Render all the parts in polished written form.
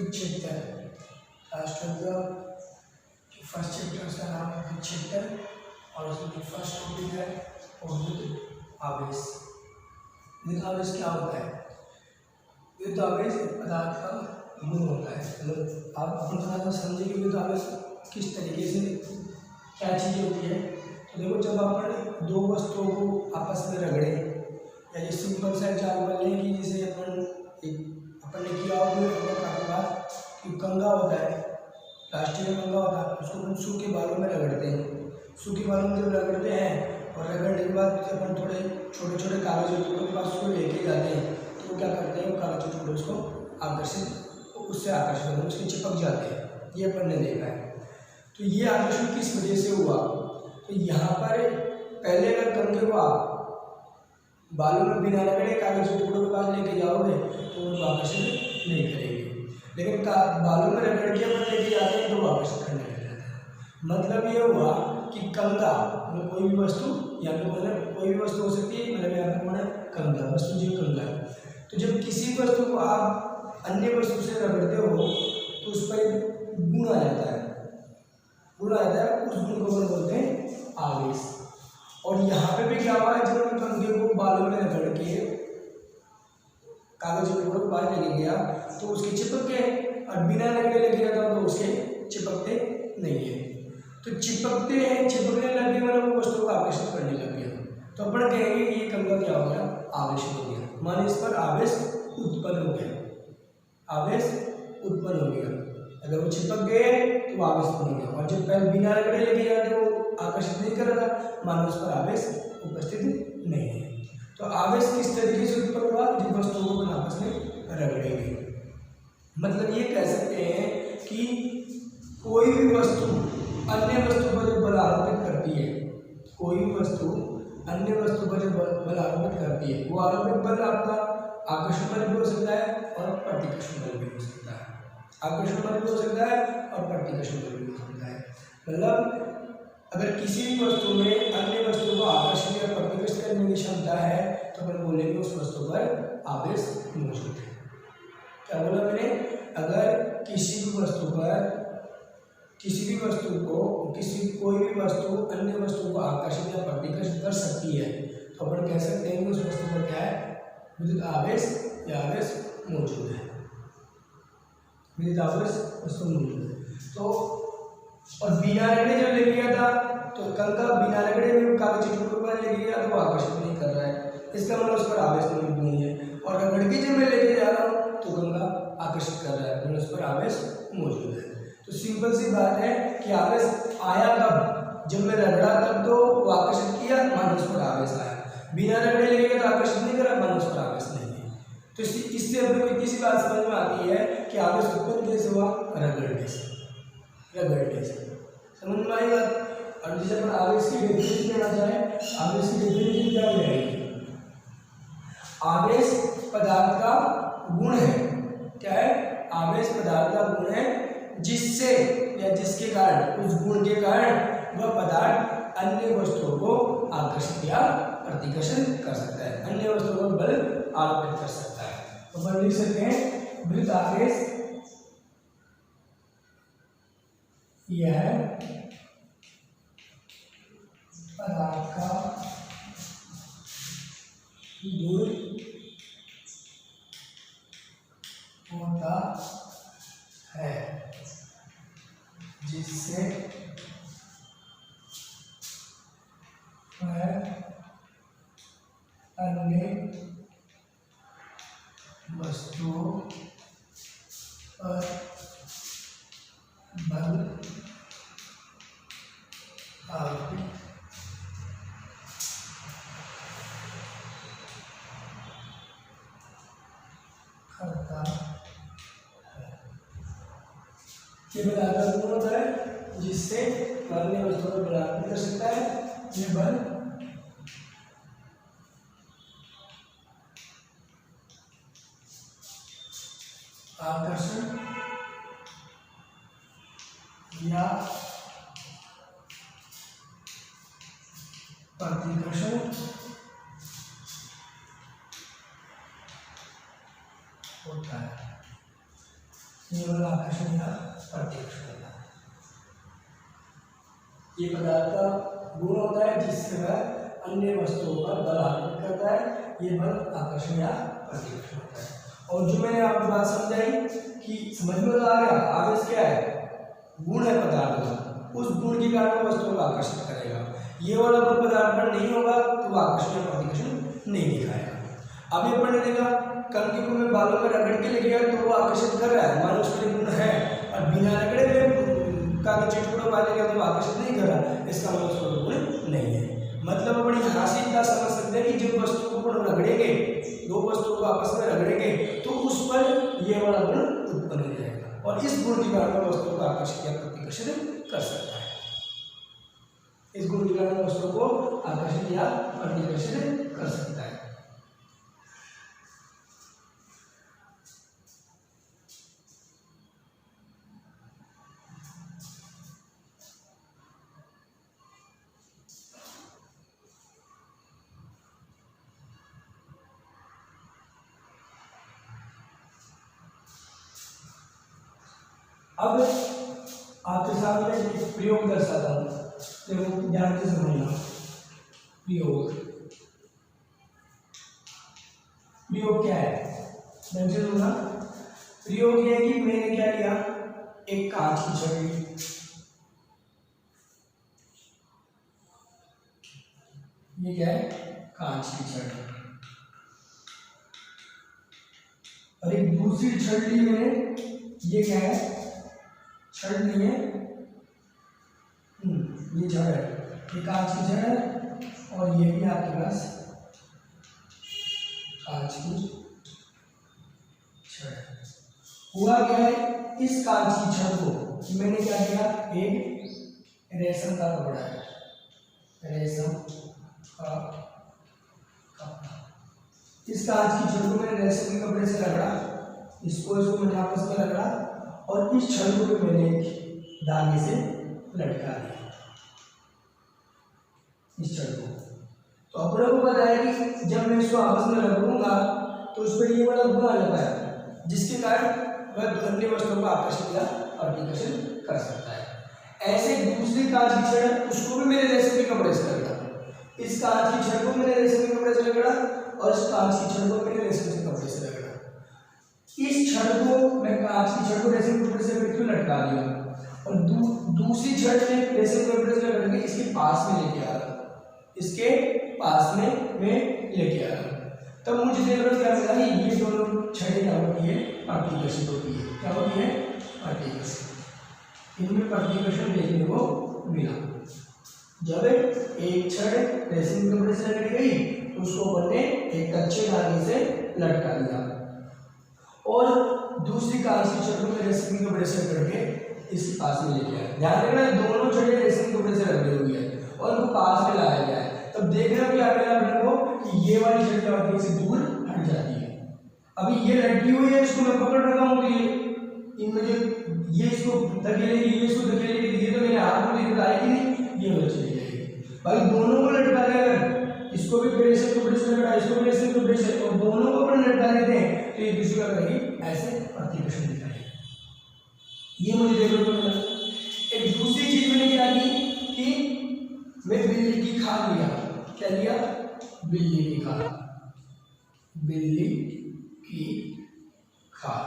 विक्षेपण। Last of the first chapter उसका नाम है विक्षेपण और उसमें फर्स्ट टॉपिक है विद्युत आवेश। विद्युत आवेश क्या होता है? विद्युत आवेश पदार्थ का गुण होता है। मतलब आप अपन थोड़ा सा समझे कि विद्युत आवेश किस तरीके से क्या चीज़ होती है। तो देखो, जब अपन दो वस्तुओं को आपस में रगड़े या ये सिंपल सा एग्जाम्पल है कि जैसे अपन ने किया होगा काफ़ी बार कि कंघा होता है, प्लास्टिक का कंघा होता है, उसको अपन सूखे बालों में रगड़ते हैं। सूखे बालों में जब रगड़ते हैं और रगड़ने के बाद अपन थोड़े छोटे छोटे कागज के टुकड़ों के पास उसको लेके जाते हैं, तो वो क्या करते हैं, वो कागज के टुकड़े उसको उससे आकर्षित होते हैं, उसके चिपक जाते हैं। ये अपन ने देखा है। तो ये आकर्षण किस वजह से हुआ? तो यहाँ पर पहले अगर कंघे को आप बालों में बिना रगड़े कागज के टुकड़ों के पास लेके जाओगे तो वो आकर्षण नहीं करेगी, लेकिन बालों में रगड़ के अपन लेके जाते हैं तो वो आकर्षण करने लग जाता है। मतलब ये हुआ कि कंघा मतलब कोई भी वस्तु, यहाँ पे मतलब कोई भी वस्तु हो सकती है, मतलब यहाँ पे मैंने कंघा वस्तु जो कंघा है। तो जब किसी वस्तु को आप अन्य वस्तु से रगड़ते हो तो उस पर एक गुण आ जाता है, गुण आ जाता है, उस गुण को बोलते हैं आवेश। और यहाँ पे भी क्या हुआ है, जब कंघे को बालों में रगड़ के कागज के टुकड़ों को बाहर लेके गया तो उसके चिपक गए, और बिना रगड़े लेके गया तो उसके चिपकते नहीं है। तो चिपकते हैं, चिपकने लग गए मतलब वो वस्तु को आकर्षित करने लग गया। तो अपन कहेंगे ये कंघा क्या हो गया, आवेश हो गया, माने इस पर आवेश उत्पन्न हो गया, आवेश उत्पन्न हो गया। अगर वो चिपक गए तो वो आवेश बन गया, और जब पहले बिना रगड़े लेके जाते वो आकर्षित नहीं कर रहा था, मानो उस पर आवेश उपस्थित नहीं है। तो आवेश किस तरीके से उत्पन्न हुआ? जब वस्तुओं को आपस में रगड़ेंगे। मतलब ये कह सकते हैं कि कोई भी वस्तु अन्य वस्तु पर जब बल आरोपित करती है, कोई भी वस्तु अन्य वस्तु पर जब बल आरोपित करती है, वो आरोपित बल आपका आकर्षण बल भी हो सकता है और प्रतिकर्षण बल भी हो सकता है। आकर्षण बल भी हो सकता है और प्रतिकर्षण बल भी हो सकता है। मतलब अगर किसी भी वस्तु में अन्य वस्तु को आकर्षित या प्रतिकर्षित करने की क्षमता है तो अपन बोलेंगे उस वस्तु पर आवेश मौजूद है। क्या बोला मैंने? अगर किसी भी वस्तु पर कोई भी वस्तु अन्य वस्तु को आकर्षित या प्रतिकर्षित कर सकती है तो अपन कह सकते हैं कि उस वस्तु पर क्या है, विद्युत आवेश या आवेश मौजूद है, विद्युत आवेश वस्तु मौजूद है। तो और बिना रगड़े जब ले लिया था तो कंघा बिना रगड़े में कागज के टुकड़े पर ले लिया तो आकर्षित नहीं कर रहा है, इसका मतलब उस पर आवेश मौजूद नहीं है। और रगड़ के जब मैं लेके जा रहा हूँ तो कंघा आकर्षित कर रहा है, मतलब उस पर आवेश मौजूद है। तो सिंपल सी बात है कि आवेश आया कब? जब मैं रगड़ा तब तो वो आकर्षित किया, मानो उस पर आवेश आया। बिना रगड़े ले गया तो आकर्षित नहीं करा, मानो उस पर आवेश नहीं है। तो इससे अपने को इतनी सी बात समझ में आती है कि आवेश उत्पन्न कैसे हुआ? रगड़ने से, रगड़ने से। समझ में आई बात? और जैसे अपन आवेश की डेफिनेशन देना चाहे, आवेश की डेफिनेशन क्या हो जाएगी? आवेश पदार्थ का गुण है। क्या है? आवेश पदार्थ का गुण है जिससे या जिसके कारण, उस गुण के कारण वह पदार्थ अन्य वस्तुओं को आकर्षित या प्रतिकर्षण कर सकता है, अन्य वस्तुओं पर बल आरोपित कर सकता है। तो अपन लिख सकते हैं विद्युत आवेश यह पदार्थ का गुण होता है जिससे वह अन्य वस्तुओं पर बल आरोपित करता है। ये पदार्थ का गुण होता है जिससे अन्य वस्तुओं पर बल आरोपित कर सकता है। ये बल आकर्षण या प्रतिकर्षण होता है। ये वाला आकर्षण या प्रतिकर्षण होता है। ये पदार्थ का गुण होता है जिससे वह अन्य वस्तुओं पर बल अर्पित करता है। ये बल आकर्षण या प्रतिकर्षण होता है। और जो मैंने आपको बात समझाई कि समझ में तो आ गया, आवेश क्या है, गुण है पदार्थ का, उस गुण के कारण वस्तुओं को आकर्षित करेगा। ये वाला गुण पदार्थ पर नहीं होगा तो वह आकर्षण या प्रतिकर्षण नहीं दिखाएगा। अब ये पढ़ने देगा कंकि को मैं बालों में रगड़ के लेके गया तो वो आकर्षित कर रहा है, मान लो उसके गुण है, और बिना रगड़े हुए कागज चिटकुड़ा वाले का तो आकर्षित नहीं कर रहा, इसका मतलब उसका गुण नहीं है। मतलब बड़ी हासिलता समझ सकते हैं कि जब वस्तु को अपन रगड़ेंगे, दो वस्तुओं को आपस में रगड़ेंगे तो उस पर ये वाला गुण उत्पन्न हो जाएगा, और इस गुण के कारण वस्तु को आकर्षित या प्रतिकर्षित कर सकता है। इस गुण के कारण वस्तु को आकर्षित या प्रतिकर्षित कर सकता है। अब आपके सामने एक प्रयोग दर्शाता हूं, देखो ध्यान से समझना। प्रयोग क्या है, ध्यान से सुनना। प्रयोग ये है कि मैंने क्या किया, एक कांच की छड़ी, ये क्या है, कांच की छड़ी, और एक दूसरी छड़ी में ये क्या है, छड़ नहीं है, ये छड़ है, ये कांच की छड़ है, और ये भी आपके पास कांच की छड़ है। हुआ क्या है, इस कांच की छड़ को मैंने क्या किया, एक रेशम का कपड़ा है, रेशम का कपड़ा, इस कांच की छड़ को मैंने रेशम के कपड़े से रगड़ा, इसको मैंने आपस में रगड़ा, और इस छड़ को मैंने एक धागे से लटका दिया, इस छड़ को। तो अपने को पता है कि जब मैं इसको आपस में रगड़ूंगा तो उस पर ये वाला गुण आ जाता है, जिसके कारण वह अन्य वस्तुओं को आकर्षित या प्रतिकर्षित कर सकता है। ऐसे दूसरी कांच की छड़, उसको भी मैंने रेशम के कपड़े से रगड़ा, इस कांच की छड़ को मैंने रेशम के कपड़े से रगड़ा, और इस कांच की छड़ को मैंने रेशम के कपड़े से रगड़ा। इस छड़ को मैं कांच की छड़ को रेशम के कपड़े से बिल्कुल लटका दिया, और दूसरी छड़ में रेशम के कपड़े से लटका के इसके पास में लेके आ रहा, इसके पास में मैं लेके आ रहा। तब मुझे देख रहा क्या मिला, ये दोनों छड़ें क्या होती है, प्रतिकर्षित होती है। क्या होती है, प्रतिकर्षित। इनमें प्रतिकर्षण देखने को मिला। जब एक छड़ रेशम के कपड़े से लटक गई तो उसको बनने एक कच्चे धागे से लटका दिया, और दूसरी कांच की छड़ को रेशम के कपड़े से करके इसके पास में लेके आया। ध्यान रखना दोनों छड़ें रेशम के कपड़े से लगी हुई है और उनको पास में लाया गया है। तब देख रहे हो क्या मिला अपने को कि ये वाली छड़ क्या होती है, इससे दूर हट जाती है। अभी ये लटकी हुई है, इसको मैं पकड़ रखा हूँ, तो इनमें जो ये इसको धकेलेगी, ये इसको धकेलेगी, ये तो मेरे हाथ में दिक्कत आएगी नहीं, ये उधर चली जाएगी। भाई दोनों को लटका देगा, इसको भी रेशम के कपड़े से लटका, इसको भी रेशम के कपड़े से, और दोनों को अपन लटका देते हैं तो ये दूसरी का करेगी ऐसे प्रतिकर्षण दिखाएगी। ये मुझे देखने को मिला। एक दूसरी चीज मैंने क्या की कि मैं बिल्ली की खाल लिया। क्या लिया, बिल्ली की खाल, बिल्ली की खाल,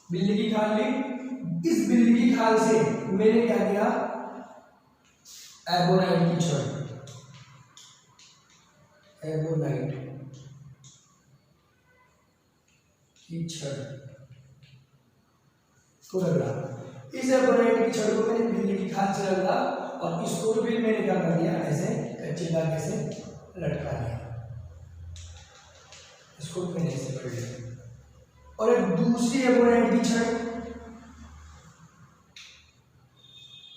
बिल्ली की खाल ली। इस बिल्ली की खाल से मैंने क्या किया, एबोनाइट की छड़, एबोनाइट की छड़ को रगड़ा। इस एबोनाइट की छड़ को मैंने बिल्ली की खाल से रगड़ा, और इसको भी मैंने क्या कर दिया, ऐसे कच्चे धागे से लटका दिया, इसको मैंने ऐसे कर दिया। और एक दूसरी एबोनाइट की छड़,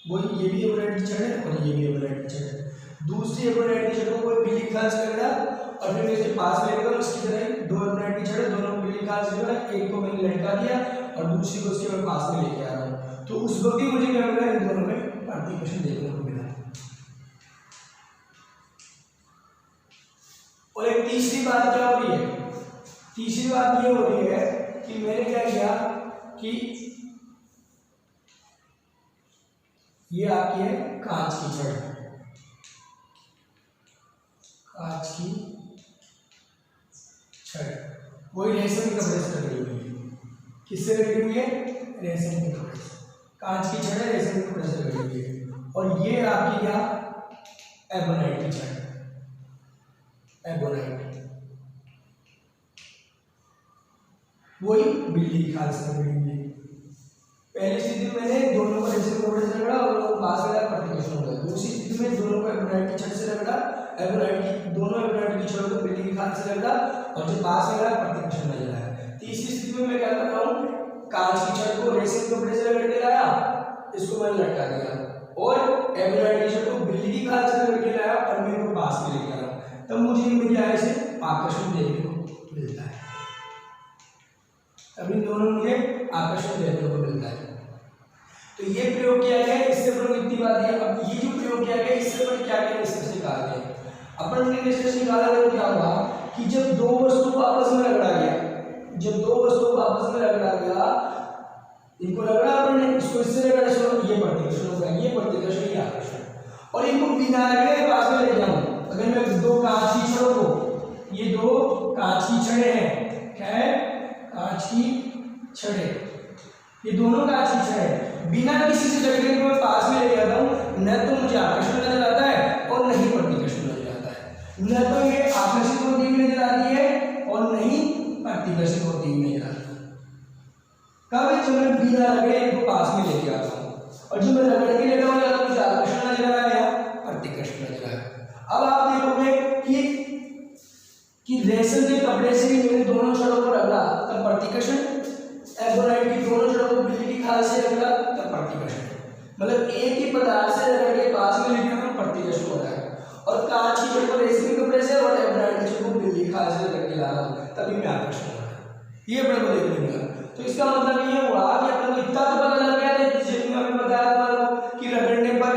वो ये भी एबोनाइट की छड़ है और ये भी एबोनाइट की छड़ है। दूसरी एबोनाइट की छड़ को कोई बिल्ली की खाल से रगड़ा, और फिर इसके पास में लेकर उसकी तरह दो एबोनाइट की छड़, दोनों को बिल्ली की खाल से रगड़ा, एक को मैंने लटका दिया और दूसरी को उसके पास में लेके आ रहा हूँ। तो उस वक्त ही मुझे क्या मिला, इन दोनों में प्रतिकर्षण देखने को मिला। और एक तीसरी बात क्या हो रही है, तीसरी बात ये हो रही है कि मैंने क्या किया कि ये आपकी है कांच की छड़, कांच की छड़ वही रेशम के कपड़े से लगी हुई है। किससे लगी हुई है? रेशम के कपड़े से। कांच की छड़ है, रेशम के कपड़े से लगी हुई है। और ये आपकी क्या? एबोनाइट की छड़, एबोनाइट वही बिल्ली की खाल से लगी हुई है। पहली स्थिति में मैंने दोनों को रेशम के कपड़े से रगड़ा और पास में प्रतिकर्षण हो गया। दूसरी स्थिति में दोनों को एबोनाइट की छड़ से रगड़ा, एबोनाइट की दोनों एबोनाइट की छड़ को बिल्ली की खाल से रगड़ा और जो पास में प्रतिकर्षण नजर आया। तीसरी स्थिति में मैं क्या कर रहा हूँ? कांच की छड़ को रेशम के कपड़े से रगड़ के लाया, इसको मैंने लटका दिया और एबोनाइट की छड़ को बिल्ली की खाल से रगड़ के लाया और मैं इनको पास में लेके आया, तब मुझे इनमें क्या है? आकर्षण देखने को मिलता है। अब इन दोनों मुझे आकर्षण देखने को मिलता है। तो ये प्रयोग किया गया, इससे पर इतनी बात है। अब ये जो प्रयोग किया गया इससे पर क्या क्या निष्कर्ष निकालते हैं? अपन ने निष्कर्ष निकाला तो क्या हुआ कि जब दो वस्तु को आपस में रगड़ा गया, जब दो वस्तुओं को आपस में रगड़ा गया, इनको रगड़ा अपन ने, इसको इससे रगड़ा, ये प्रतिकर्षण हो गया, ये प्रतिकर्षण, ये आकर्षण। और इनको बिना रगड़े पास में ले जाऊं, अगर मैं दो कांच की छड़ों को, ये दो कांच की छड़ें हैं, क्या है? कांच की छड़ें, ये दोनों कांच की छड़ें बिना किसी से झगड़े के मैं पास में ले जाता हूँ, न तो मुझे आकर्षण नजर आता है और न ही प्रतिकर्षण नजर आता है। न तो ये आकर्षित होती हुई नजर आती है और न ही प्रतिकर्षित होती हुई नजर आती है। कब? जब मैं बिना रगड़े इनको पास में लेके आता हूँ, और जब मैं रगड़ के लेता हूँ तो मुझे आकर्षण नजर आया, प्रतिकर्षण नजर आया। अब आप देखोगे कि रेशम के कपड़े से ही मैंने दोनों छड़ों को रगड़ा, तब प्रतिकर्षण, एबोनाइट की दोनों छड़ों को बिल्ली की खाल से रगड़ा, तब प्रतिकर्षण। मतलब एक ही पदार्थ से रगड़ के पास में लेके आना, प्रतिकर्षण हो रहा है। और कांच की छड़ को रेशम के कपड़े से और एबोनाइट की छड़ को बिल्ली की खाल से रगड़ के ला रहा हूं, तभी मैं आकर्षण हो रहा है। ये अपने को देखने मिला। तो इसका मतलब ये हुआ कि अपने को इतना तो पता लग गया था, जैसे मैंने बताया था कि रगड़ने पर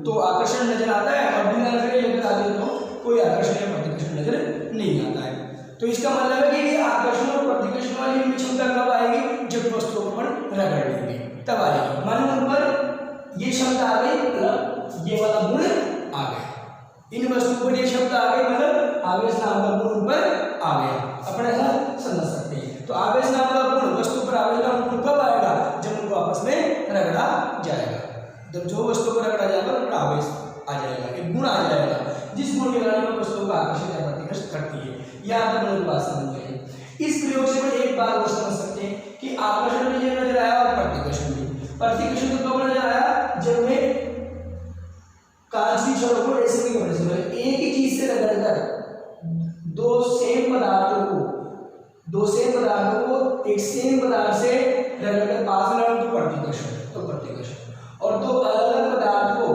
तो आकर्षण नजर आता है और बिना रगड़े लेकर आते तो कोई आकर्षण या प्रतिकर्षण नजर नहीं आता है। तो इसका मतलब है कि आकर्षण और प्रतिकर्षण वाली क्षमता कब आएगी? जब वस्तुओं को अपन रगड़ लेंगे तब आएगी। मानो उन पर ये क्षमता आ गई, मतलब ये वाला गुण आ गया, इन वस्तुओं पर ये क्षमता आ गई, मतलब आवेश नाम का गुण उन पर आ गया। अपन ऐसा समझ सकते हैं। तो आवेश नाम का गुण, वस्तु पर आवेश नाम का गुण कब आएगा? जब उनको आपस में रगड़ा जाएगा। जब जो वस्तु को रगड़ा जाएगा उन पर आवेश आ जाएगा, एक गुण आ जाएगा, जिस गुण के कारण में वस्तुओं को आकर्षित या प्रतिकर्षित करती है। यहाँ तक मुझे बात समझ गई। इस प्रयोग से हम एक बात और समझ सकते हैं कि आकर्षण भी नजर आया और प्रतिकर्षण भी। प्रतिकर्षण तो कब नजर आया? जब मैं कांच की छड़ को रेशम के कपड़े से, एक ही चीज से रगड़कर दो सेम पदार्थों को एक सेम पदार्थ से रगड़कर पास में लाऊं तो प्रतिकर्षण, और दो अलग अलग पदार्थ को,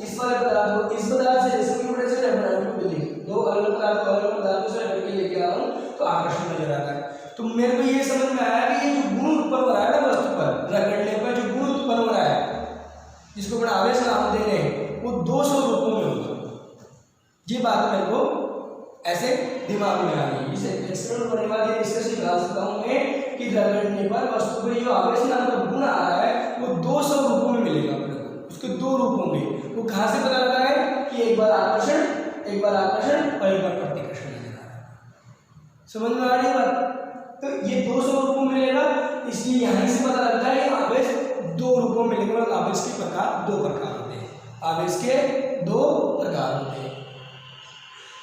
इस वाले पदार्थ को इस पदार्थ से रेशम के कपड़े से रगड़कर बिल्ली, दो अलग पदार्थ को अलग पदार्थों से रगड़ के लेके आ रहा हूं तो आकर्षण नजर आता है। तो मेरे को ये समझ में आया कि ये जो गुण उत्पन्न हो रहा है ना वस्तु पर रगड़ने पर, जो गुण उत्पन्न हो रहा है जिसको बड़ा आवेश नाम दे रहे हैं, वो 200 रूपों में होगा। ये बात मेरे को ऐसे दिमाग में आ गई। इसे एक्सपेरिमेंट करने बाद इससे सिखा सकता हूं मैं कि रगड़ने पर वस्तु पर जो आवेश नाम का गुण आ रहा है वो 200 रूपों में मिलेगा अपने को, उसके दो रूपों में। वो कहां से पता लगा है कि एक बार आकर्षण और एक बार प्रतिकर्षण नजर आ रहा है। समझ में आ रही बात? तो ये 200 रूपों में मिलेगा, इसलिए यहीं से पता लगता है आवेश 2 रूपों में मिलेगा। और आवेश के प्रकार 2 प्रकार होते हैं, आवेश के 2 प्रकार होते हैं।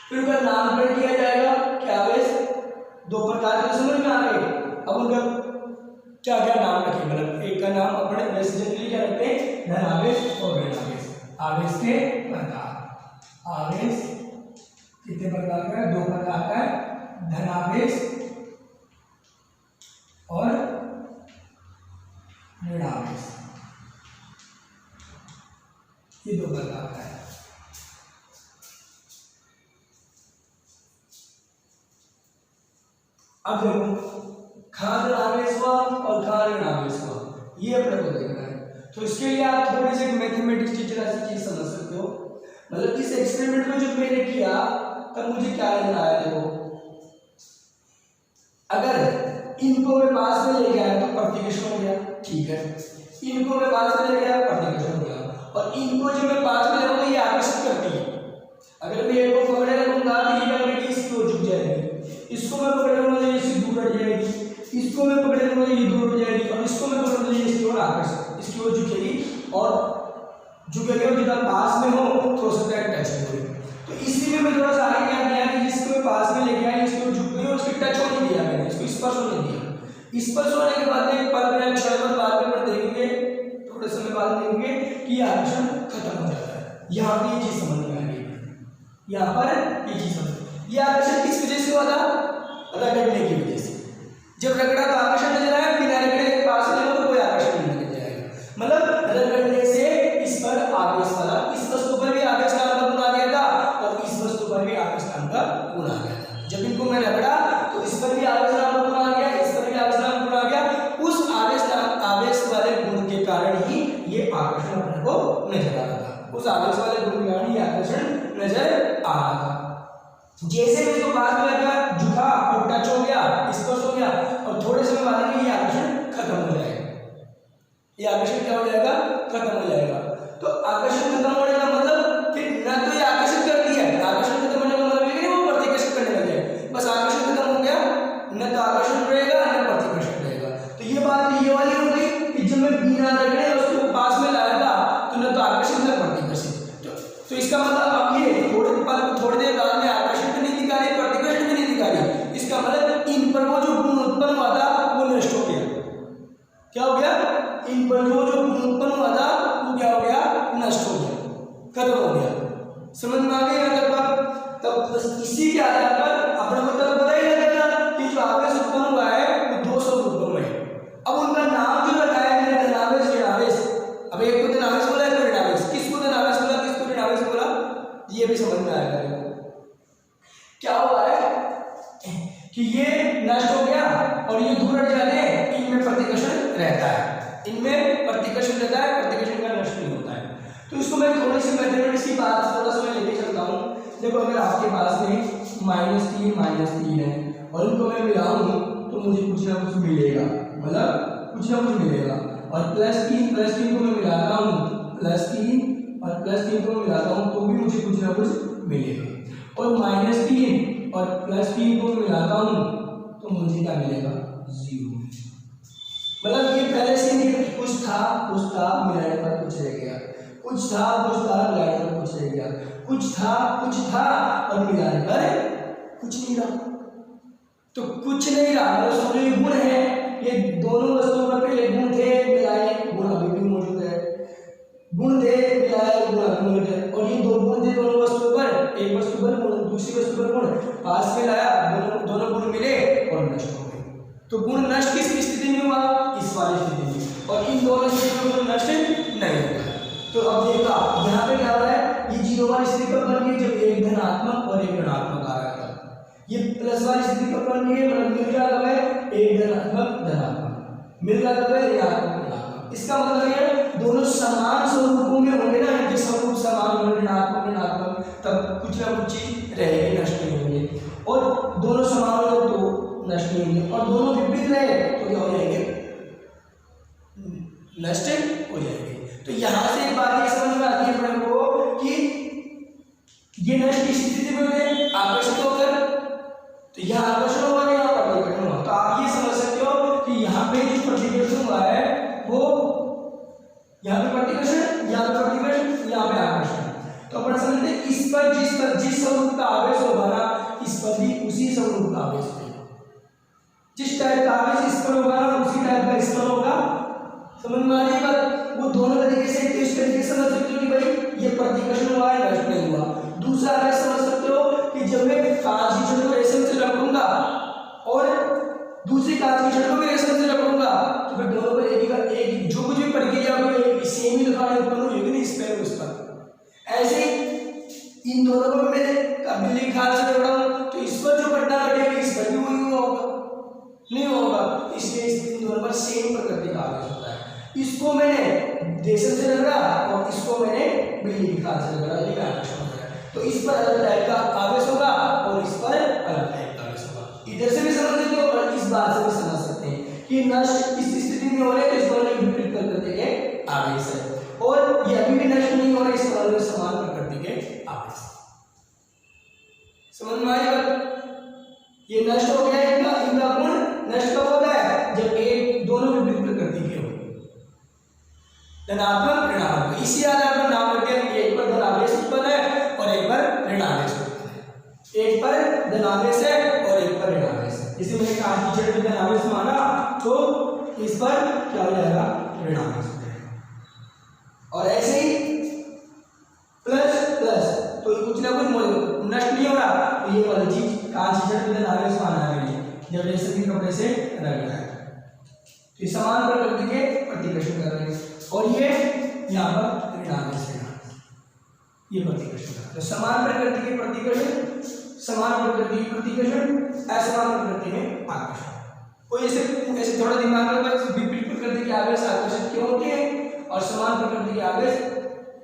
फिर उनका नामकरण किया जाएगा कि आवेश 2 प्रकार के समझ में आ गए। अब उनका क्या क्या नाम रखें, मतलब एक का नाम अपने वैसे जनरली क्या रखते हैं? धन आवेश और ऋण आवेश। आवेश के प्रकार, आवेश कितने प्रकार का है? 2 प्रकार का है, धन आवेश और ऋण आवेश, ये 2 प्रकार का है। अब देखो खाद आवेश हुआ और खाद ऋण आवेश हुआ, ये अपने को देखना है। तो इसके लिए आप थोड़ी सी मैथमेटिक्स की तरह से चीज समझ सकते हो। मतलब इस एक्सपेरिमेंट में जो मैंने किया तब मुझे क्या नजर आया? देखो, अगर इनको मैं पास में लेके आया तो प्रतिकर्षण हो गया, ठीक है। इनको मैं पास में लेके आया, प्रतिकर्षण हो गया। और इनको जो मैं पास में लाऊंगा ये आकर्षित करती है। अगर मैं एक को पकड़े रखूंगा तो ये क्या करेगी, इसकी ओर झुक जाएगी। इसको मैं पकड़े रखूंगा तो इसकी दूर हट जाएगी। इसको मैं पकड़े रखूंगा तो ये दूर हो जाएगी। और इसको मैं पकड़ूंगा तो ये इसकी ओर आकर्षित, इसकी ओर झुकेगी और झुकेगी और जितना पास में हो तो सकता है टच हो। तो इसलिए मैं थोड़ा सा आगे क्या किया कि जिसको मैं पास में लेके आया इसको झुक गई और उसकी टच होने दिया मैंने, इसको स्पर्श होने दिया। स्पर्श होने के बाद में पल में क्षण बाद में देखेंगे, थोड़े समय बाद देखेंगे कि आकर्षण खत्म हो जाता है। यहाँ पे ये चीज समझ में आ गई, यहाँ पर ये चीज समझ। ये आकर्षण किस वजह से हुआ था, रगड़ने की वजह से। जब रगड़ा तो आकर्षण नजर आया, बिना रगड़े के पास में तो कोई आकर्षण नहीं नजर जाएगा। मतलब रगड़ने से इस पर आवेश वाला, इस वस्तु पर भी आवेश नाम का गुण आ गया था और इस वस्तु पर भी आवेश नाम का गुण आ गया था। जब इनको मैं रगड़ा तो इस पर भी आवेश नाम का गुण आ गया, इस पर भी आवेश नाम का गुण आ गया। उस आवेश वाले गुण के कारण ही ये आकर्षण अपने को नजर आ रहा था। उस आवेश वाले गुण के कारण ये आकर्षण नजर आ रहा था। जैसे मैं इसको पास में लगा, झुका और टच हो गया, स्पर्श हो गया और थोड़े समय बाद में ये आकर्षण खत्म हो जाएगा। ये आकर्षण क्या हो जाएगा, खत्म हो जाएगा। तो आकर्षण खत्म होने का मतलब फिर ना तो ये आकर्षित करती है, आकर्षण खत्म होने का मतलब ये नहीं वो प्रतिकर्षण करने लगे, बस आकर्षण खत्म हो गया, न तो आकर्षण रहेगा न प्रतिकर्षण रहेगा। तो ये बात ये वाली हो गई कि जब मैं बिना रगड़े उसको पास में लाया था तो न तो आकर्षित न प्रतिकर्षित। तो इसका मतलब अब ये थोड़ी देर बाद में आकर्षण भी नहीं दिखा रही, प्रतिकर्षण भी नहीं दिखा रही। इसका मतलब इन पर वो जो गुण उत्पन्न हुआ था वो नष्ट हो गया। क्या हो गया, इन पर जो गुण उत्पन्न हुआ था वो क्या हो गया, नष्ट हो गया, खत्म हो गया। समझ में आ गई यहाँ तक? तब बस इसी के आधार पर अपने को तब पता ही लग गया कि जो आवेश उत्पन्न हुआ है वो दो स्वरूपों में है। अब उनका नाम जो रखा है मैंने, धनावेश ऋणावेश। अब एक को धनावेश बोला, एक को ऋणावेश। किसको धनावेश बोला, किसको ऋणावेश बोला, ये भी समझ में आएगा। क्या हुआ है कि ये नष्ट हो गया और ये दूर हट जाते हैं, इनमें प्रतिकर्षण रहता है, इनमें प्रतिकर्षण रहता है, प्रतिकर्षण का नष्ट नहीं होता है। तो इसको मैं थोड़ी सी मैथमेटिक्स की बात थोड़ा सा मैं लेके चलता हूँ। देखो अगर आपके पास में -3 है और इनको मैं मिलाऊं तो मुझे कुछ ना कुछ मिलेगा, मतलब कुछ ना कुछ मिलेगा। और +3 को मैं मिलाता हूँ, +3 और +3 को मिलाता हूँ तो भी मुझे कुछ ना कुछ मिलेगा। और -3 और +3 को मिलाता हूँ तो मुझे क्या मिलेगा, 0। मतलब ये पहले से कुछ था मिलाने पर कुछ रह गया, कुछ था मिलाने पर कुछ रह गया, कुछ था और मिलाने पर कुछ नहीं रहा। तो कुछ नहीं रहा मतलब समझो ये गुण है, ये दोनों वस्तुओं पर पहले गुण थे, मिलाए, गुण अभी भी मौजूद है, गुण थे, मिलाए, गुण अभी मौजूद है। और ये दो गुण थे दोनों वस्तुओं पर, एक वस्तु पर गुण, दूसरी वस्तु पर गुण, पास में लाया, दोनों गुण मिले और नष्ट हो गए। तो गुण नष्ट किस स्थिति में हुआ, इस वाली स्थिति में, और इन दोनों स्थितियों में नष्ट नहीं हुआ। तो अब देखा यहाँ पे क्या हो रहा है, ये 0 वाली स्थिति कब बन गई, जब एक धनात्मक और एक ऋणात्मक आ रहा था। ये प्लस वाली स्थिति कब बन गई, मतलब मिल रहा कब है, एक धनात्मक मिल रहा कब है, ऋणात्मक। इसका मतलब ये दोनों समान स्वरूपों में होंगे ना, इनके स्वरूप समान होंगे, ऋणात्मक, तब कुछ ना कुछ चीज रहेगी, नष्ट नहीं होंगे। और दोनों समान हो तो नष्ट नहीं होंगे, और दोनों विपरीत रहे तो क्या हो जाएंगे, नष्ट हो जाएंगे। तो यहाँ से एक बात ये समझ में आती है अपने को कि ये नष्ट की स्थिति में होते आकर्षित होकर, तो यहाँ आकर्षण हुआ, यहाँ प्रतिकर्षण हुआ। तो आप ये समझ सकते हो कि यहाँ पे जो प्रतिकर्षण हुआ है वो यहाँ पे प्रतिकर्षण, यहाँ पे प्रतिकर्षण, यहाँ पे आकर्षण। तो अपन समझते हैं इस पर जिस स्वरूप का आवेश होगा ना, इस पर भी उसी स्वरूप का आवेश होगा। जिस टाइप का आवेश इस पर होगा ना, उसी टाइप का इस पर होगा। समझ में आ रही है बात? वो दोनों तरीके से इस तरीके से समझ सकते हो कि भाई ये प्रतिकर्षण हुआ है, नष्ट नहीं हुआ। दूसरा आवेश समझ सकते हो कि जब मैं कांच की छड़ को रेशम से रखूंगा और दूसरी कांच की छड़ को भी रेशम से रखूंगा तो फिर दोनों पर एक जो कुछ भी प्रक्रिया होगी सेम ही दिखाने उत्पन्न होगी नहीं, इस पर उस पर। ऐसे ही इन दोनों को मैं बिल्ली खाल से रख रहा हूँ तो इस पर जो घटना घटेगी इस पर भी वही होगा, नहीं होगा। इसलिए इन दोनों पर सेम प्रकृति का आवेश होता है। इसको मैंने रेशम से रगड़ा और इसको मैंने बिल्ली की खाल से रगड़ा, ये आकर्षण हो गया। तो इस पर अलग टाइप का आवेश होगा और इस पर अलग टाइप का आवेश होगा। इधर से भी समझ सकते हो और इस बात से भी समझ सकते हो। नष्ट इस स्थिति में हो रहे हैं, इस दोनों विपरीत प्रकृति के आवेश है, और ये अभी भी नष्ट नहीं हो रहे, इस दोनों में समान प्रकृति के आवेश। समझ में आई बात? ये नष्ट हो गया, इनका गुण नष्ट कब होता है? जब एक दोनों विपरीत प्रकृति के हो, धनात्मक ऋणात्मक। इसी आधार पर नाम रखे हैं, एक पर धनावेश उत्पन्न है और एक पर ऋणावेश उत्पन्न है, एक पर धनावेश है और एक पर ऋणावेश है। जैसे मैंने कहा कि जब धनावेश माना तो इस पर क्या हो जाएगा? ऋणावेश हो जाएगा। और ऐसे ही प्लस प्लस, तो कुछ ना कुछ नष्ट नहीं हो रहा, तो ये वाली चीज कांच जड़ धनावेश माना है मैंने, जब रेशम के कपड़े से रगड़ा है, तो ये समान प्रकृति के प्रतिकर्षण कर रहे हैं, और ये यहाँ पर ऋणावेश है, ये प्रतिकर्षण कर रहे हैं। तो समान प्रकृति के प्रतिकर्षण, समान प्रकृति की प्रतिकर्षण, असमान प्रकृति में आकर्षण। कोई ऐसे थोड़ा दिमाग में बस विपरीत प्रकृति के आवेश आकर्षित क्यों होते हैं और समान प्रकृति के आवेश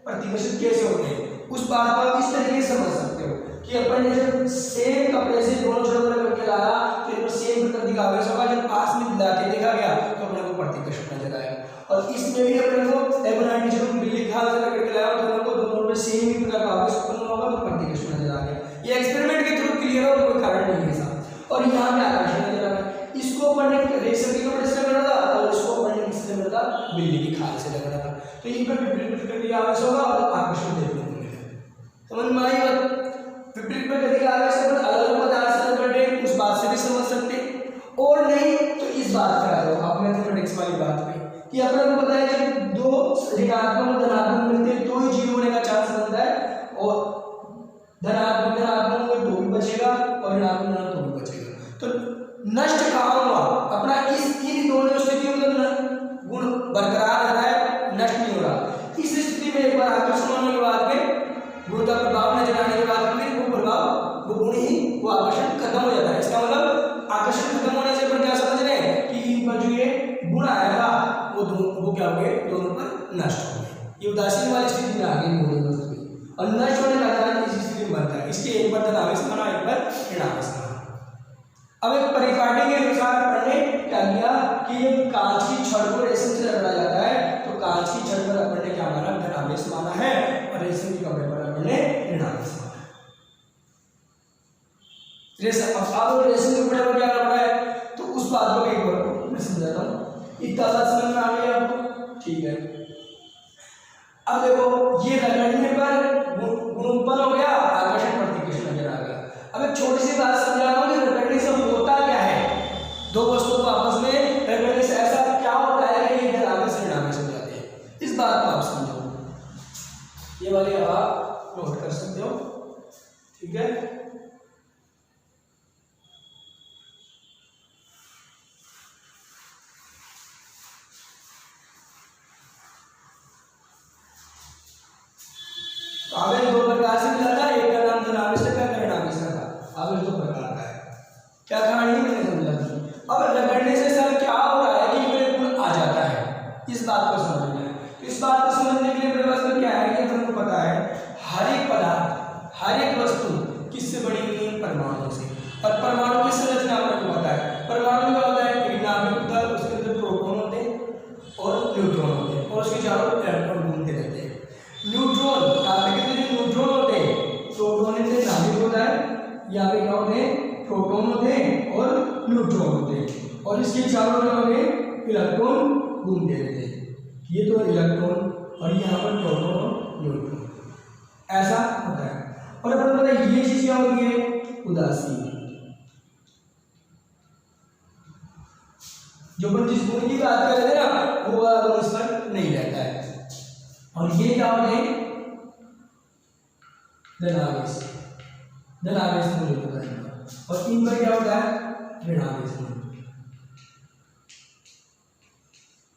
प्रतिकर्षित कैसे होते हैं, उस बात को आप इस तरीके से समझ सकते हो कि अपन ने जब सेम कपड़े से दोनों जोड़ करके लाया तो इनको सेम प्रकृति का आवेश होगा, जब पास में मिला के देखा गया तो अपने को प्रतिकर्षण नजर आया। और इसमें भी अपने को एमोनाइट जब बिल्ली घाव से करके लाया तो अपने को दोनों में सेम ही प्रकार का आवेश उत्पन्न होगा, तो प्रतिकर्षण नजर आ गया। ये एक्सपेरिमेंट के थ्रू क्लियर हो, कोई कारण नहीं है साहब। और यहाँ पे आकर्षण नजर आ रहा है, इसको पढ़ने रेशम के कपड़े से लग रहा था और इसको पढ़ने किससे लग रहा था? बिल्ली की खाल से लग रहा था, तो इनका विपरीत प्रकृति का आवेश होगा और आकर्षण देखने को मिलेगा। समझ में आई बात? विपरीत प्रकृति का आवेश अपन अलग अलग पदार्थ से कर रहे हैं, उस बात से भी समझ सकते हैं, और नहीं तो इस बात पे आ जाओ आप मैथमेटिक्स वाली बात पे कि अपने को पता है जब दो ऋणात्मक और धनात्मक मिलते हैं तो ही जीरो होने का चांस बनता है, और धनात्मक धनात्मक में दो भी बचेगा और ऋणात्मक तो भी बचेगा। तो नष्ट कहाँ हुआ? अपना इन दोनों स्थितियों में गुण बरकरार रहा है, नष्ट नहीं हो रहा। इस स्थिति में एक बार आकर्षण होने के बाद में गुण का प्रभाव नजर आने के बाद में वो प्रभाव, वो गुण ही, वो आकर्षण खत्म हो जाता है। इसका मतलब आकर्षण खत्म होने से अपन क्या समझ रहे हैं कि इन पर जो ये गुण आया था वो क्या हो गए? दोनों पर नष्ट हो गए। ये उदासीन वाली स्थिति में आ गई, और नष्ट होने का कारण इस स्थिति में बनता है। इसके एक पर धनावेश माना, एक पर ऋणावेश माना। अब एक परिपाटी के अनुसार पढ़ने क्या किया कि ये कांच की छड़ को रेशम से रगड़ा जाता है, तो कांच की छड़ पर अपन ने क्या माना? धनावेश माना है, और रेशम के कपड़े पर अपन ने ऋणावेश माना। अब रेशम के कपड़े पर क्या रगड़ा है, तो उस बात को एक बार मैं समझाता हूँ। इतना समझ में आ गया आपको? ठीक है। अब देखो ये रगड़ने पर गुण उत्पन्न हो गया, आकर्षण प्रतिकर्षण नजर आ गया। अब एक छोटी सी बात समझा रहा हूँ कि रगड़ने से होता क्या है, दो वस्तुओं को आपस में रगड़ने से ऐसा क्या होता है कि ये धनावेश ऋणावेश हो जाते हैं, इस बात को आप समझो। ये वाली आप नोट कर सकते हो, ठीक है। आवेश दो प्रकार से मिला था, एक का नाम धनावेश था, एक का ऋणावेश था। आवेश दो प्रकार का है, क्या कहानी मैंने समझा दी। अब रगड़ने से सर क्या हो रहा है कि मेरे गुण आ जाता है, इस बात को समझना है। तो इस बात को समझने के लिए मेरे पास में क्या है कि तुमको पता है हर एक पदार्थ, हर एक वस्तु किससे बनी हुई है? परमाणु से। और परमाणु की संरचना आपको पता है, परमाणु क्या होता है? एक नाभिक होता है, उसके अंदर प्रोटॉन होते हैं और न्यूट्रॉन होते हैं, और उसके चारों इलेक्ट्रॉन घूमते रहते हैं। न्यूट्रॉन नाभिक के अंदर न्यूट्रॉन होते हैं, प्रोटॉन से नाभिक होता है, यहाँ पे क्या होते हैं? प्रोटॉन होते हैं और न्यूट्रॉन होते हैं, और इसके चारों तरफ में इलेक्ट्रॉन घूमते रहते हैं। ये तो इलेक्ट्रॉन और यहाँ पर प्रोटॉन और न्यूट्रॉन, ऐसा होता है। और अपन पता है ये चीज क्या होती है? उदासीन। जो अपन जिस गुण की बात कर रहे हैं ना, वो वाला इस पर नहीं रहता है। और ये क्या होते हैं? धनावेश, धनावेश मूल्य होता है, और इन पर क्या होता है? ऋणावेश मूल्य।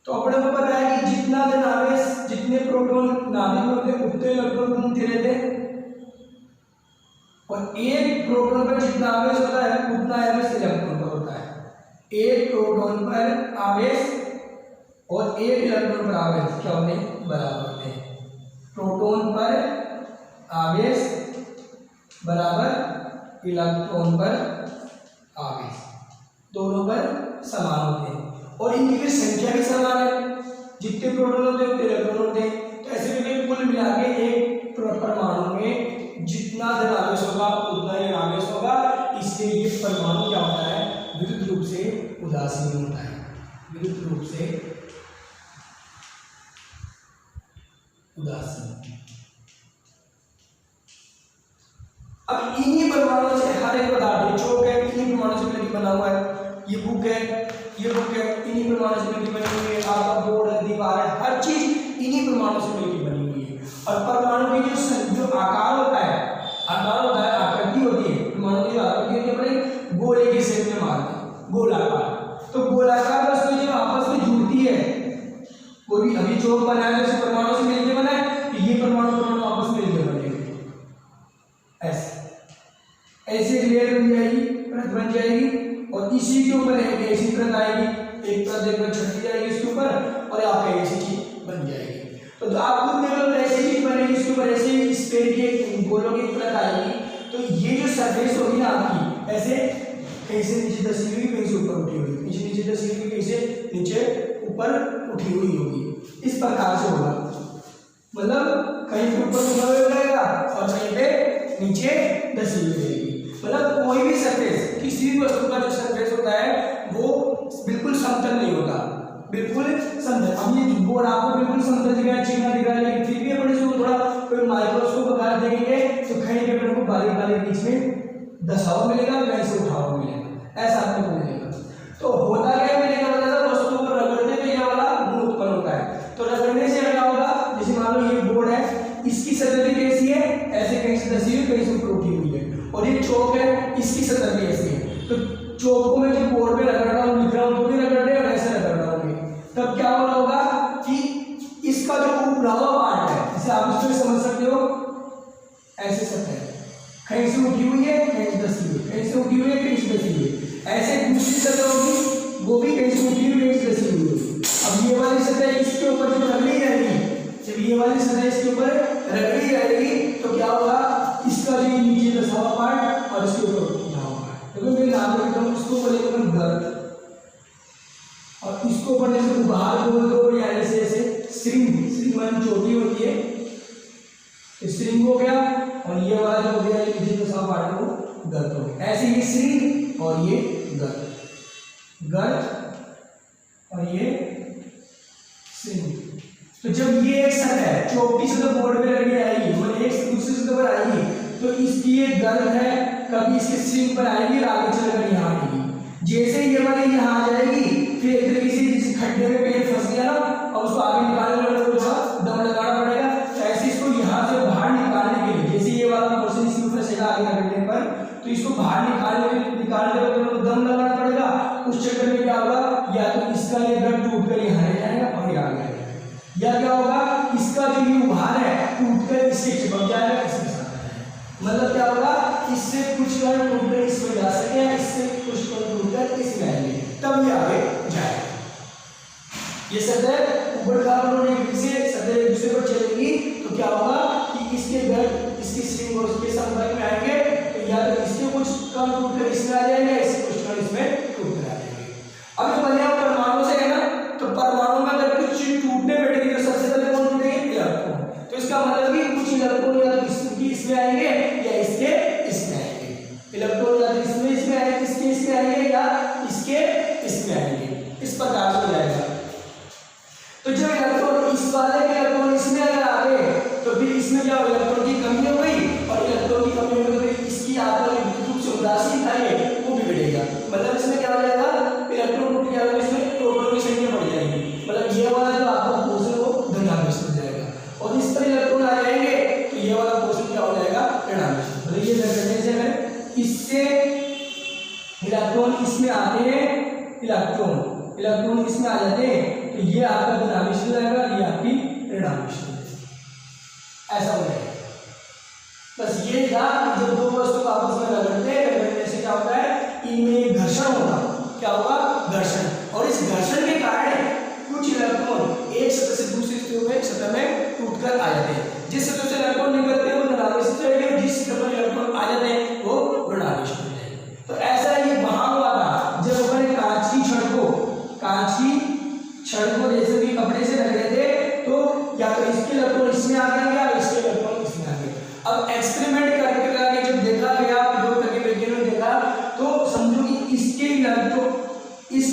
तो अपने को पता है कि जितना धनावेश, जितने प्रोटॉन नाभिक में होते हैं उतने इलेक्ट्रॉन घूमते रहते हैं, और एक प्रोटॉन पर जितना आवेश होता है उतना आवेश इलेक्ट्रॉन पर होता है। एक प्रोटॉन पर आवेश और एक इलेक्ट्रॉन पर आवेश क्या होते हैं? बराबर होते हैं। प्रोटॉन पर आवेश बराबर इलेक्ट्रॉन पर आवेश, दोनों पर समान होते हैं। और इनकी फिर संख्या भी समान है, जितने प्रोटॉन होते हैं उतने इलेक्ट्रॉन होते हैं। तो ऐसे करके कुल मिला के एक परमाणु में जितना धनावेश होगा उतना ही ऋणावेश होगा, इसलिए ये परमाणु क्या होता है, विद्युत रूप से उदासीन होता है, विद्युत रूप से उदासीन। अब इन्हीं परमाणुओं से हर एक पदार्थ चौक है, इन्हीं परमाणु से मिलकर बना हुआ है, ये बुक है, ये बुक है, इन्हीं परमाणु से मिलकर बनी हुई है, आपका बोर्ड है, दीवार है, हर चीज इन्हीं परमाणु से मिलकर बनी हुई है। और परमाणु की जो आकार होता है, आकृति होती है, परमाणु की आकृति होती है अपने गोले के शेप में मारते हैं, गोलाकार। तो गोलाकार वस्तु जब आपस में जुड़ती है, कोई भी अभी चौक बनाया जैसे परमाणु से मिलकर बना है, तो ये परमाणु आपस में मिलकर बनेंगे, ऐसे ऐसे लेयर बन जाएगी, परत बन जाएगी, और इसी के ऊपर एक ऐसी परत आएगी, एक परत एक छटती जाएगी इसके ऊपर, और आपका ऐसी चीज बन जाएगी। तो आप खुद देख लो, ऐसी चीज बनेगी, इसके ऊपर ऐसे स्फीयर की गोलों की परत आएगी, तो ये जो सरफेस होगी ना आपकी, ऐसे कहीं से नीचे दसी हुई, कहीं से ऊपर उठी हुई, नीचे दसी हुई, कहीं से नीचे ऊपर उठी हुई होगी, इस प्रकार से होगा। मतलब कहीं पे ऊपर उठा हुआ रहेगा और कहीं पे नीचे दसी हुई रहेगी। मतलब कोई भी सरफेस, किसी भी वस्तु का जो सरफेस होता है वो बिल्कुल समतल नहीं होता, बिल्कुल समतल। अब ये बोर्ड आपको बिल्कुल समतल दिख रहा है, चिकना दिख रहा है, लेकिन फिर भी अपन इसको थोड़ा कोई माइक्रोस्कोप वगैरह देखेंगे तो कहीं पे अपन को बारीक बारीक बीच में दसाव मिलेगा, वैसे उठाव मिलेगा, ऐसा आपको मिलेगा। तो होता क्या है, मैंने क्या बताया था, वस्तु को रगड़ने पे यह वाला गुण उत्पन्न होता है। तो रगड़ने से क्या होगा, जैसे मान लो ये बोर्ड है, इसकी सतह भी कैसी है, ऐसे कहीं से दसी हुई, कहीं से ऊपर उठी हुई है, और ये चौक है, इसकी सतह भी ऐसी है। तो चौक को मैं जब बोर्ड पे रगड़ रहा हूँ, लिख रहा हूँ, तो भी रगड़ रहे हैं और ऐसे रगड़ रहा हूँ, तब क्या हो रहा होगा कि इसका जो ऊपरा हुआ पार्ट है, इसे आप इसमें समझ सकते हो, ऐसे सतह है, कहीं से उठी हुई है, कहीं से दसी हुई, कहीं से उठी हुई है, कहीं से दसी हुई है। ऐसे दूसरी सतह होगी, वो भी कहीं से उठी हुई, कहीं से दसी हुई होगी। अब ये वाली सतह इसके ऊपर जब रगड़ी रहेगी, जब ये वाली सतह इसके ऊपर रगड़ी रहेगी, तो क्या होगा, इसका जो नीचे दसा हुआ पार्ट और इसके ऊपर उठा हुआ पार्ट, देखो मैं नाम लिखता हूँ, इसको बोलेंगे गर्त, और इसको पढ़ने से उभार बोल दो, या ऐसे ऐसे श्रृंग मान चोटी होती है, श्रृंग हो गया, और ये वाला जो हो गया ये नीचे दसा हुआ पार्ट वो गर्त हो गया। ऐसे ये श्रृंग और ये गर्त और ये श्रृंग। तो जब ये एक सतह है, चौकी सतह बोर्ड पे लगी आएगी, मतलब एक दूसरी सतह पर आएगी, तो इसकी एक गर्त है, कभी इसके श्रृंग पर आएगी और आगे चलकर यहाँ आएगी। जैसे ये वाली यहाँ आ जाएगी, फिर एक तरीके से जिस खड्डे में पेड़ फंस गया ना, और उसको आगे निकालने में थोड़ा दम लगाना पड़ेगा। तो ऐसे इसको यहाँ से बाहर निकालने के लिए, जैसे ये वाला पोर्शन इसके ऊपर फंसेगा आगे रगड़ने पर, तो इसको बाहर निकालने में दम लगाना पड़ेगा। उस चक्कर में क्या होगा, या तो इसका ये गर्त टूट कर यहाँ जाएगा और यहाँ आ जाएगा, या क्या होगा, इसका जो ये उभार है टूटकर इससे चिपक जाएगा, इसके साथ आ जाएगा। मतलब क्या होगा, इससे कुछ कण टूटकर इसमें जा सके, इससे कुछ कण टूटकर इसमें आएंगे, तब ये आगे जाएगा। ये सतह ऊपर कार्बन होने से सतह एक दूसरे पर चलेगी, तो क्या होगा कि इसके गर्त इसकी श्रृंग और इसके संपर्क में आएंगे, तो या तो इसके कुछ कण टूटकर इसमें आ जाएंगे, इससे कुछ कण इसमें टूटकर आ जाएंगे। अब जो बने परमाणु से है ना, तो परमाणु में अगर कुछ चीज टूटने बैठेगी तो सबसे पहले कौन टूटेंगे, इलेक्ट्रॉन। तो इसका मतलब कि कुछ इलेक्ट्रॉन या तो इसमें आएंगे या इसके इसमें आएंगे, इलेक्ट्रॉन या तो इसमें आएंगे, इसके इसमें आएंगे, या इसके इसमें आएंगे, इस प्रकार से हो जाएगा। तो जब इलेक्ट्रॉन इस वाले के इलेक्ट्रॉन इसमें अगर आ गए, तो फिर इसमें क्या हो, इलेक्ट्रॉन की कमी हो गई, और इलेक्ट्रॉन की कमी हो गई तो इसकी आपका विद्युत रूप से उदासीन है वो बिगड़ेगा। मतलब इसमें क्या हो जाएगा, इलेक्ट्रॉन टूट जाएगा, इसमें प्रोटॉन की संख्या बढ़ जाएगी, मतलब ये वाला जो आपका पोर्शन वो धनावेश हो जाएगा, और इस पर इलेक्ट्रॉन आ जाएंगे तो ये वाला पोर्शन क्या हो जाएगा, ऋणावेश। मतलब ये रगड़ने से अगर इससे इलेक्ट्रॉन इसमें आते हैं, इलेक्ट्रॉन इसमें आ जाते हैं, तो ये आपका धनावेश हो जाएगा, ये आपकी ऋणावेश हो जाएगी, ऐसा हो जाएगा। बस ये था, जब दो वस्तु आपस में रगड़ते हैं, रगड़ने से क्या होता है, इनमें घर्षण होगा, क्या होगा, घर्षण, और इस घर्षण के कारण कुछ इलेक्ट्रॉन एक सतह से दूसरी सतह में टूटकर आ जाते हैं। जिस सतह से इलेक्ट्रॉन निकलते हैं वो धनावेश हो जाएंगे, और जिस सतह पर इलेक्ट्रॉन आ जाते हैं वो ऋणावेश हो जाएंगे। तो ऐसा ये वहां हुआ था जब अपने कांच की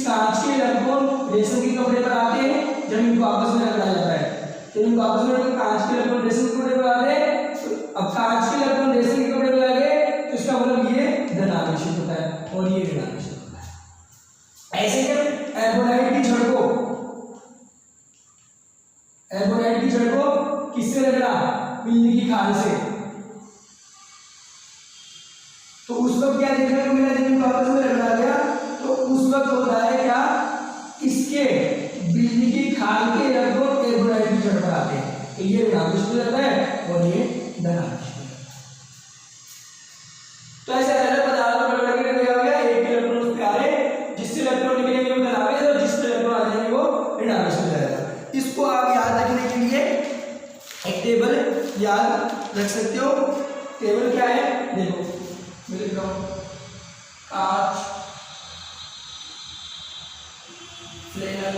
कांच के इलेक्ट्रॉन रेशम के कपड़े पर आते हैं जब इनको आपस में रगड़ा जाता है, तो इनको आपस में कांच के इलेक्ट्रॉन रेशम के कपड़े पर आते हैं। तो अब कांच के इलेक्ट्रॉन रेशम के कपड़े पर आ गए तो इसका मतलब ये धनावेशित होता है और ये ऋणावेशित होता है। ऐसे जब एल्बोनाइट की छड़ को किससे रगड़ा, बिजली की खाल से, तो उस वक्त क्या देखने को मिला जब इनको आपस में रगड़ा गया, तो उस वक्त होता है क्या, इसके बिजली की खाल के इलेक्ट्रॉन एल्बोनाइट की छड़ पर आते हैं, तो ये ऋणावेशित हो जाता है और ये धनावेशित हो जाता है। तो ऐसे अलग पदार्थ को रगड़ के दिया गया, एक इलेक्ट्रॉन उस पे आ रहे, जिससे इलेक्ट्रॉन निकलेंगे वो धनावेशित और जिससे इलेक्ट्रॉन आ जाएंगे वो ऋणावेशित हो जाएगा। इसको आप याद रखने के लिए एक टेबल याद रख सकते हो। टेबल क्या है, देखो मैं लिख रहा हूं, कांच, फ्लेनल,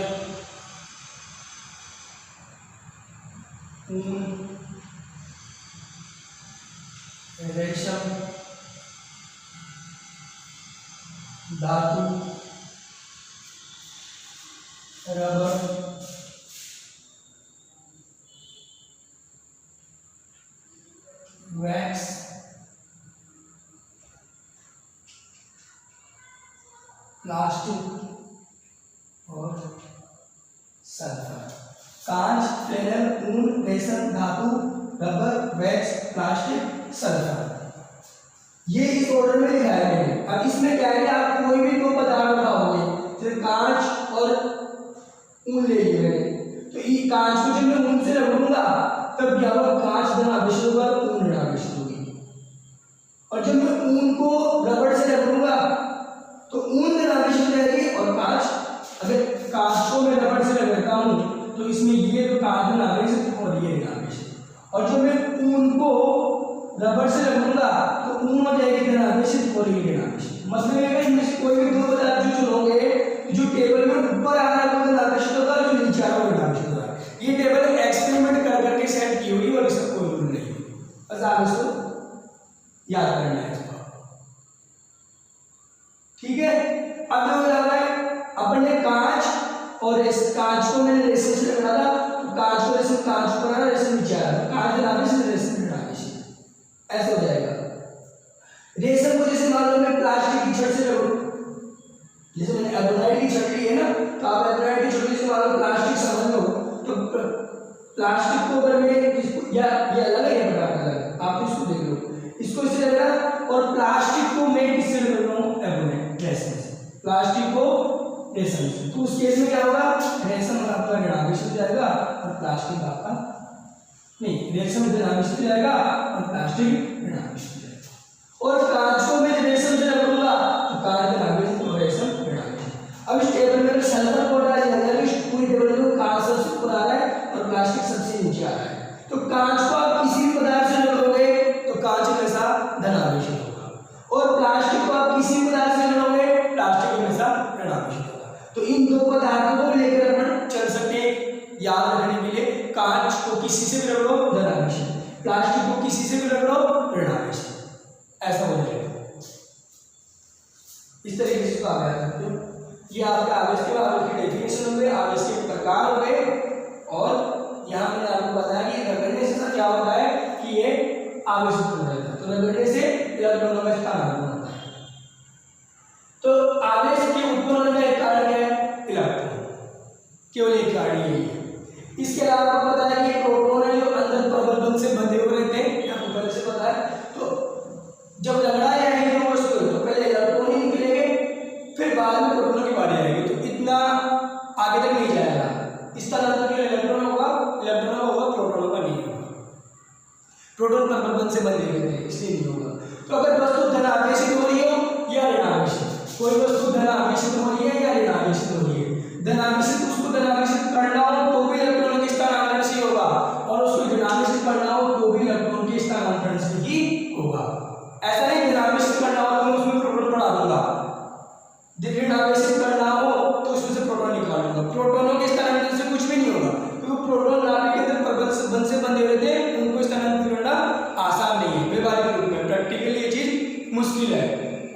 ऊन, रेशम, धातु, रबर, वैक्स, प्लास्टिक और सल्फर। कांच, फ्लेनल, ऊन, रेशम, धातु, रबर, वैक्स, प्लास्टिक, सल्फर, ये इस ऑर्डर में लिखा है मैंने। अब इसमें क्या है कि आप कोई भी दो पदार्थ उठाओगे, जैसे कांच और ऊन ले लिए मैंने, तो ये कांच को जब मैं ऊन से रगड़ूंगा तब क्या होगा, कांच धनावेशित होगा और ऊन ऋणावेशित होगी, और जब मैं ऊन को रबड़ से रगड़ूंगा तो ऊन धनावेशित हो जाएगी और कांच, अगर कांच को मैं रबड़ से रगड़ता हूं तो इसमें ये तो कांच धनावेशित और ये ऋणावेशित, और जब मैं ऊन को रबड़ से रगड़ूंगा तो ऊन हो जाएगी धनावेशित और ये ऋणावेशित। मतलब ये इनमें से कोई भी दो पदार्थ जो चुनोगे, जो टेबल में ऊपर आ रहा है वो धनावेशित होगा, जो नीचे आ रहा है वो ऋणावेशित होगा। ये टेबल एक्सपेरिमेंट कर करके सेट की हुई और इसका कोई रूल नहीं है, बस आप इसको याद करना है इसको, ठीक है। अब जो हो रहा है, अपने कांच और इस कांच को मैंने रेशम से रगड़ा था, तो कांच को रेशम कांच पर आ रहा, रेशम नीचे आ रहा, कांच धनावेशित रेशम ऋणावेशित, ऐसा हो जाएगा। रेशम को जैसे मान लो मैं प्लास्टिक की छड़ से रगड़ूं, जैसे मैंने एल्बोनाइट की छड़ ली है ना, तो आप एल्बोनाइट की छड़ से मान लो प्लास्टिक समझ लो, तो प्लास्टिक को अगर मैं इसको, या ये अलग है, ये बड़ा अलग, आप इसको देख लो, इसको इससे रगड़ा, और प्लास्टिक को मैं किससे रगड़ रहा हूं, एल्बोनाइट रेशम से, प्लास्टिक को रेशम से, तो उस केस में क्या होगा, रेशम आपका ऋणावेशित हो जाएगा और प्लास्टिक आपका नहीं, रेशम धनावेशित हो जाएगा और प्लास्टिक ऋणावेशित हो जाएगा। और कांच को मैं रेशम से रगड़ूंगा तो कांच धनावेशित और रेशम ऋणावेशित। अब इस टेबल में सल्फर को डाल दिया गया, इस पूरी टेबल में कांच सबसे ऊपर आ रहा है और प्लास्टिक सबसे नीचे आ रहा है, तो कांच को आप किसी भी पदार्थ से रगड़ोगे तो कांच हमेशा धनावेशित होगा, और प्लास्टिक को आप किसी भी पदार्थ से रगड़ोगे प्लास्टिक हमेशा ऋणावेशित होगा। तो इन दो पदार्थों को लेकर अपन चल सकते हैं याद रखने के लिए, कांच को किसी से भी रगड़ो धनावेशित, प्लास्टिक को किसी से भी रगड़ो ऋणावेशित, ऐसा हो जाएगा। इस तरीके से इसको आगे रख सकते हो। ये आपके आवेश के आवेश की डेफिनेशन हो गए, आवेश के प्रकार हो गए, और यहाँ मैंने आपको बताया कि रगड़ने से क्या होता है कि ये आवेशित हो जाता है, तो रगड़ने से इलेक्ट्रॉनों का स्थानांतरण होता है। तो आवेश के उत्पन्न होने का एक कारण क्या है, इलेक्ट्रॉन, केवल एक कारण यही है। इसके अलावा आपको पता है कि प्रोटॉन है जो अंदर प्रबंधन से बंधे हुए रहते हैं, आपको पहले से पता है। तो जब रगड़ा जाएगी तो वस्तु तो पहले इलेक्ट्रॉन ही निकलेंगे, फिर बाद में प्रोटॉन की बारी आएगी, तो इतना आगे तक नहीं जाएगा। इस तरह का केवल इलेक्ट्रॉन होगा, इलेक्ट्रॉन होगा, प्रोटॉन का नहीं होगा, प्रोटॉन प्रबंधन से बंधे हुए हैं इसलिए नहीं होगा। तो अगर वस्तु धनावेशित हो रही हो या ऋणावेशित, कोई वस्तु धनावेशित हो रही है या ऋणावेशित हो रही है, धनावेशित उसको धनावेशित करना हो तो भी इलेक्ट्रॉन के स्थानांतरण से होगा, और उसको ऋणावेशित करना हो तो भी इलेक्ट्रॉन के स्थानांतरण से ही होगा। ऐसा नहीं ऋणावेशित करना हो तो उसमें प्रोटॉन बढ़ा दूंगा, ऋणावेशित करना हो तो उसमें से प्रोटॉन निकाल दूंगा, प्रोटॉनों के स्थानांतरण से कुछ भी नहीं होगा, क्योंकि प्रोटॉन नाभिक के अंदर प्रबंध से बंधे हुए थे, उनको स्थानांतरित करना आसान नहीं है, व्यवहारिक रूप में प्रैक्टिकली ये चीज मुश्किल है।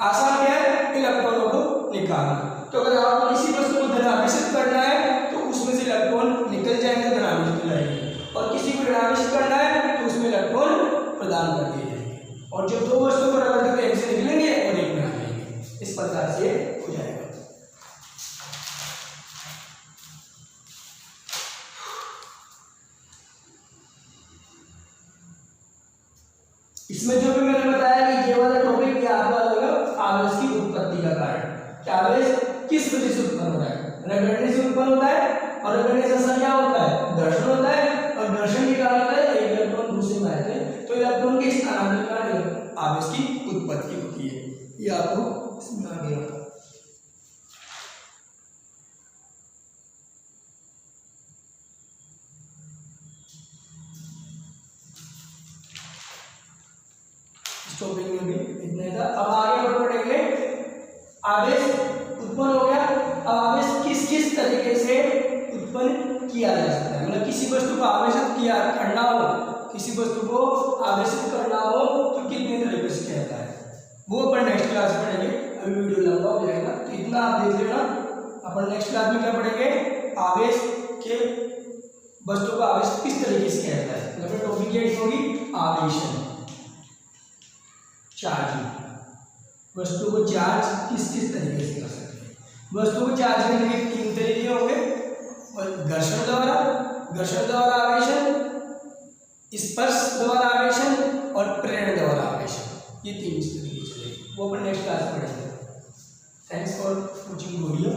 आसान क्या है, इलेक्ट्रॉनों को निकालना। तो अगर आपको किसी वस्तु को धनावेशित करना है तो उसमें से इलेक्ट्रॉन निकल जाएंगे, धनावेशित हो जाएंगे, और किसी को ऋणावेशित करना है तो उसमें इलेक्ट्रॉन प्रदान कर दिए जाएंगे, और जो दो वस्तु बराबर करते हैं एक से निकलेंगे और एक में आ जाएंगे। इस प्रकार से हो जाएगा। इसमें जो भी मैंने बताया कि ये वाला टॉपिक ये आपका होगा आवेश की उत्पत्ति का कारण, कि आवेश किस वजह से उत्पन्न होता है, रगड़ने से उत्पन्न होता है, और रगड़ने से असर क्या होता है, घर्षण होता है, और घर्षण के कारण होता है एक इलेक्ट्रॉन दूसरे में आते हैं, तो इलेक्ट्रॉन के स्थानांतरण के कारण आवेश की उत्पत्ति होती है। ये आपको इसमें आ गया। टॉपिक में भी इतना ही था। अब आगे बढ़ेंगे, आवेश उत्पन्न हो गया। अब आवेश किस किस तरीके से उत्पन्न किया जा सकता है, मतलब किसी वस्तु को आवेशित किया करना हो, किसी वस्तु को आवेशित करना हो तो कितने तरीके से किया जाता है, वो अपन नेक्स्ट क्लास में पढ़ेंगे। अभी वीडियो लंबा हो जाएगा तो इतना आप देख लेना। अपन नेक्स्ट क्लास में क्या पढ़ेंगे, आवेश के वस्तु को आवेशित किस तरीके से किया जाता है, मतलब टॉपिक ये होगी आवेशन, चार्जिंग। वस्तु को चार्ज किस किस तरीके से कर सकते हैं। वस्तु को चार्ज करने के तीन तरीके होंगे, घर्षण द्वारा आवेशन, स्पर्श द्वारा आवेशन और प्रेरण द्वारा आवेशन। ये तीन तरीके चलेंगे, वो अपन नेक्स्ट क्लास में पढ़ेंगे। Thanks for watching video.